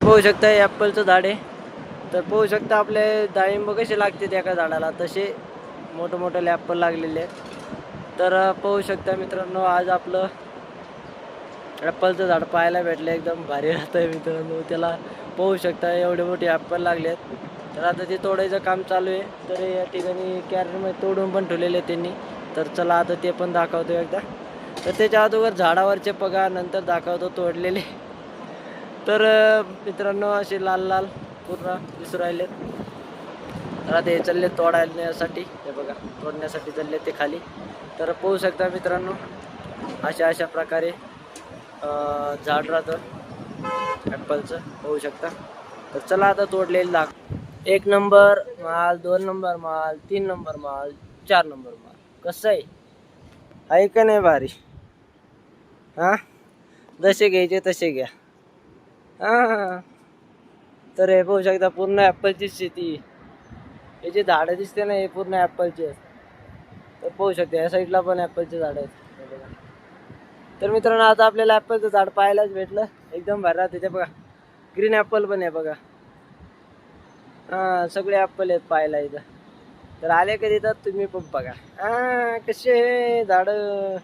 पाहू शकता हे ॲपलचं झाड आहे. तर पाहू शकता आपले डाळिंब कसे लागतात एका झाडाला, तसे मोठे ॲपल लागलेले आहेत. तर पाहू शकता मित्रांनो, आज आपलं ॲपलचं झाड पाहायला भेटलं, एकदम भारी राहतं आहे मित्रांनो. त्याला पाहू शकता एवढे मोठे ॲपल लागले आहेत. तर आता ते तोडायचं काम चालू आहे. तर या ठिकाणी कॅरेटमध्ये तोडून पण ठेवलेले आहेत त्यांनी. तर चला आता ते पण दाखवतो एकदा. तर त्याच्या अगोदर झाडावरचे बघा, नंतर दाखवतो तोडलेले. तर मित्रांनो असे लाल लाल पूर्ण दिसू राहिलेत. तर आता हे चालले तोडण्यासाठी, हे बघा तोडण्यासाठी चालले ते खाली. तर पाहू शकता मित्रांनो, अशा प्रकारे झाड राहतं ॲपलचं, पाहू शकता. तर चला आता तोडलेलं दाख. 1 नंबर माल, 2 नंबर माल, 3 नंबर माल, 4 नंबर माल. कसं आहे का नाही भारी? हां, जसे घ्यायचे तसे घ्या. हां, तर हे पाहू शकता पूर्ण ॲपलची शेती. हे जे झाडं दिसते ना, हे पूर्ण ॲपलचे आहेत. तर पाहू शकता या साईडला पण ॲपलचे झाडं आहेत, हे बघा. तर मित्रांनो, आता आपल्याला ॲपलचं झाड पाहायलाच भेटलं, एकदम भारी राहते ते बघा. ग्रीन ॲपल पण आहे बघा. हां, सगळे ॲपल आहेत पाहायला इथं. तर आले कधी तर तुम्ही पण बघा. हां, कसे झाडं.